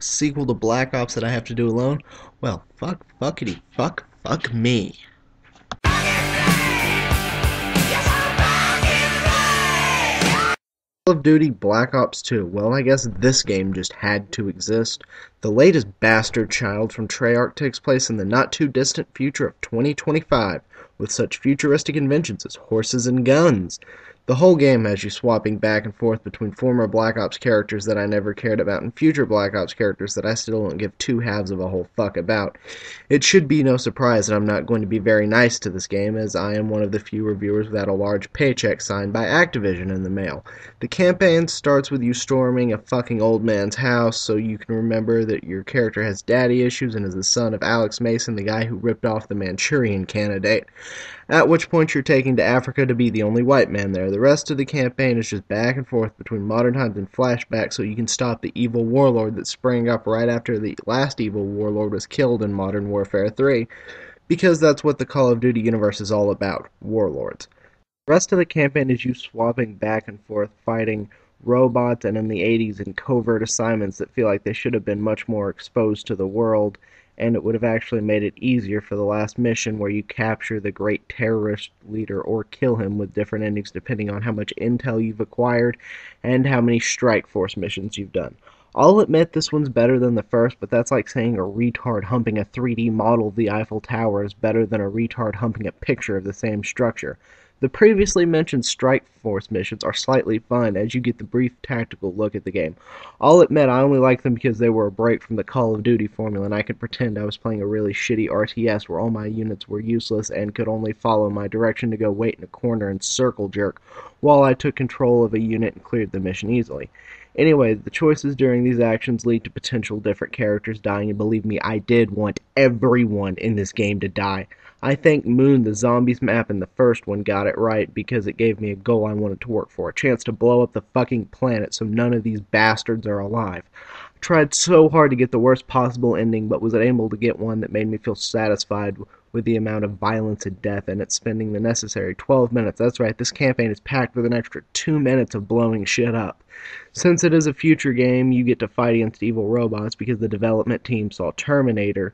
sequel to Black Ops that I have to do alone? Well, fuck me. Call of Duty Black Ops 2. Well, I guess this game just had to exist. The latest bastard child from Treyarch takes place in the not-too-distant future of 2025, with such futuristic inventions as horses and guns. The whole game has you swapping back and forth between former Black Ops characters that I never cared about and future Black Ops characters that I still don't give two halves of a whole fuck about. It should be no surprise that I'm not going to be very nice to this game, as I am one of the few reviewers without a large paycheck signed by Activision in the mail. The campaign starts with you storming a fucking old man's house so you can remember that your character has daddy issues and is the son of Alex Mason, the guy who ripped off the Manchurian Candidate. At which point you're taken to Africa to be the only white man there. The rest of the campaign is just back and forth between modern times and flashbacks so you can stop the evil warlord that sprang up right after the last evil warlord was killed in Modern Warfare 3, because that's what the Call of Duty universe is all about, warlords. The rest of the campaign is you swapping back and forth, fighting robots and in the 80s in covert assignments that feel like they should have been much more exposed to the world, and it would have actually made it easier for the last mission where you capture the great terrorist leader or kill him, with different endings depending on how much intel you've acquired and how many Strike Force missions you've done. I'll admit this one's better than the first, but that's like saying a retard humping a 3D model of the Eiffel Tower is better than a retard humping a picture of the same structure. The previously mentioned Strike Force missions are slightly fun as you get the brief tactical look at the game. I'll admit I only like them because they were a break from the Call of Duty formula and I could pretend I was playing a really shitty RTS where all my units were useless and could only follow my direction to go wait in a corner and circle jerk while I took control of a unit and cleared the mission easily. Anyway, the choices during these actions lead to potential different characters dying, and believe me, I did want everyone in this game to die. I think Moon, the zombies map in the first one, got it right because it gave me a goal I wanted to work for, a chance to blow up the fucking planet so none of these bastards are alive. I tried so hard to get the worst possible ending, but was unable to get one that made me feel satisfied with the amount of violence and death, and it's spending the necessary 12 minutes. That's right, this campaign is packed with an extra 2 minutes of blowing shit up. Since it is a future game, you get to fight against evil robots because the development team saw Terminator,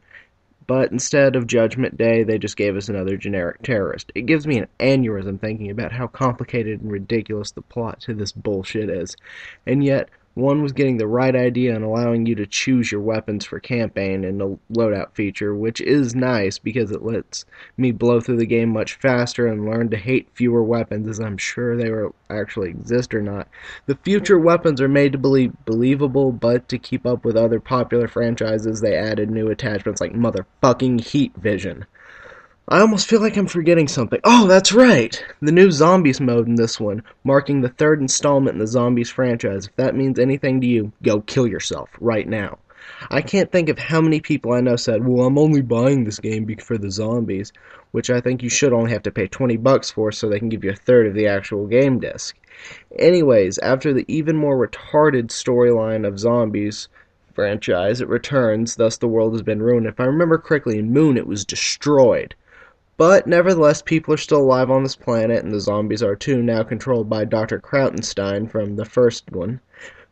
but instead of Judgment Day, they just gave us another generic terrorist. It gives me an aneurysm thinking about how complicated and ridiculous the plot to this bullshit is. And yet, one was getting the right idea and allowing you to choose your weapons for campaign in the loadout feature, which is nice because it lets me blow through the game much faster and learn to hate fewer weapons, as I'm sure they will actually exist or not. The future weapons are made to be believable, but to keep up with other popular franchises, they added new attachments like motherfucking heat vision. I almost feel like I'm forgetting something. Oh, that's right! The new Zombies mode in this one, marking the third installment in the Zombies franchise. If that means anything to you, go kill yourself right now. I can't think of how many people I know said, well, I'm only buying this game for the zombies, which I think you should only have to pay $20 for so they can give you a third of the actual game disc. Anyways, after the even more retarded storyline of Zombies franchise, it returns, thus the world has been ruined. If I remember correctly, in Moon it was destroyed. But nevertheless, people are still alive on this planet, and the zombies are too, now controlled by Dr. Krautenstein from the first one,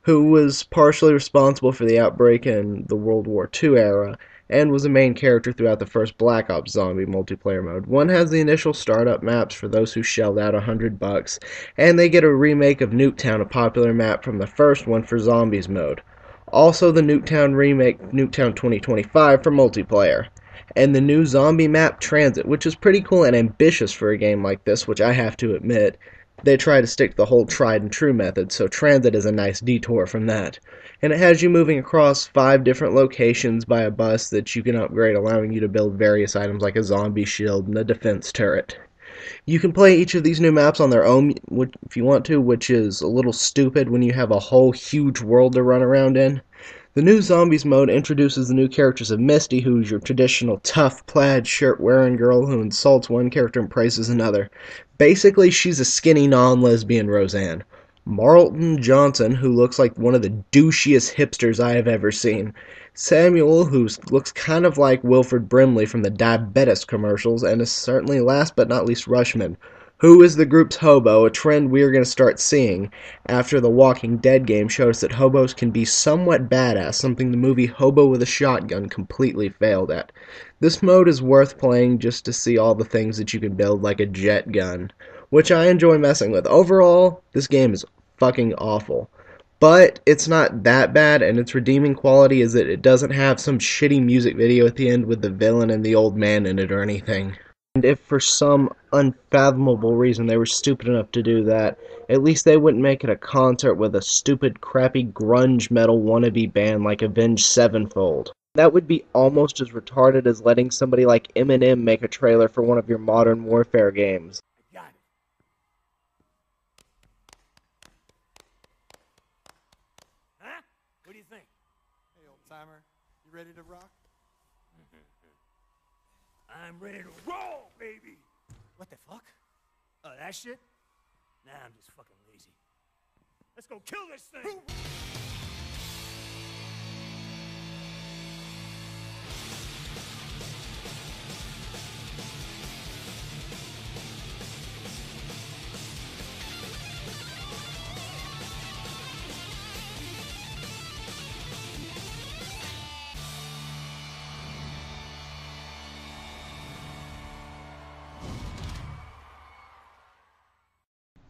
who was partially responsible for the outbreak in the World War II era, and was a main character throughout the first Black Ops Zombie multiplayer mode. One has the initial startup maps for those who shelled out $100, and they get a remake of Nuketown, a popular map from the first one for Zombies mode. Also the Nuketown remake, Nuketown 2025, for multiplayer. And the new zombie map, Transit, which is pretty cool and ambitious for a game like this, which I have to admit. They try to stick to the whole tried and true method, so Transit is a nice detour from that. And it has you moving across 5 different locations by a bus that you can upgrade, allowing you to build various items like a zombie shield and a defense turret. You can play each of these new maps on their own if you want to, which is a little stupid when you have a whole huge world to run around in. The new Zombies mode introduces the new characters of Misty, who's your traditional tough plaid shirt-wearing girl who insults one character and praises another. Basically, she's a skinny non-lesbian Roseanne. Marlton Johnson, who looks like one of the douchiest hipsters I have ever seen. Samuel, who looks kind of like Wilford Brimley from the Diabetes commercials, and is certainly last but not least Rushman, Who is the group's hobo, a trend we are going to start seeing after the Walking Dead game showed us that hobos can be somewhat badass, something the movie Hobo with a Shotgun completely failed at. This mode is worth playing just to see all the things that you can build, like a jet gun, which I enjoy messing with. Overall, this game is fucking awful. But it's not that bad, and its redeeming quality is that it doesn't have some shitty music video at the end with the villain and the old man in it or anything. And if for some unfathomable reason they were stupid enough to do that, at least they wouldn't make it a concert with a stupid, crappy grunge metal wannabe band like Avenged Sevenfold. That would be almost as retarded as letting somebody like Eminem make a trailer for one of your Modern Warfare games. Got it. Huh? What do you think? Hey, old timer, you ready to rock? I'm ready to roll, baby! What the fuck? Oh, that shit? Nah, I'm just fucking lazy. Let's go kill this thing!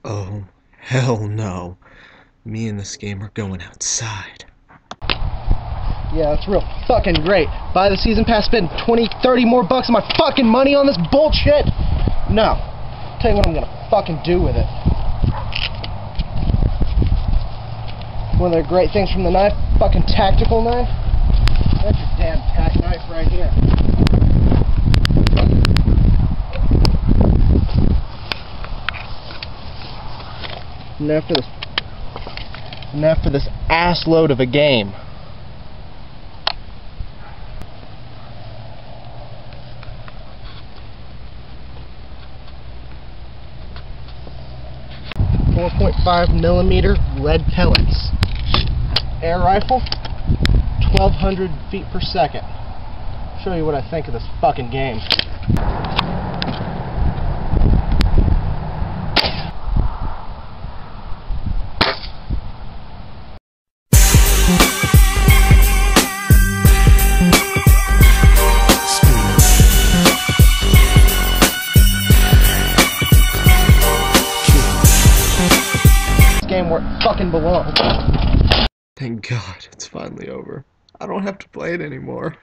Oh, hell no. Me and this game are going outside. Yeah, that's real fucking great. Buy the season pass, spend 20, 30 more bucks of my fucking money on this bullshit? No. Tell you what I'm gonna fucking do with it. One of the great things from the knife, fucking tactical knife. That's your damn tack knife right here. And after this ass load of a game. .5mm lead pellets. Air rifle, 1,200 feet per second. Show you what I think of this fucking game. Where it fucking belongs. Thank God, it's finally over. I don't have to play it anymore.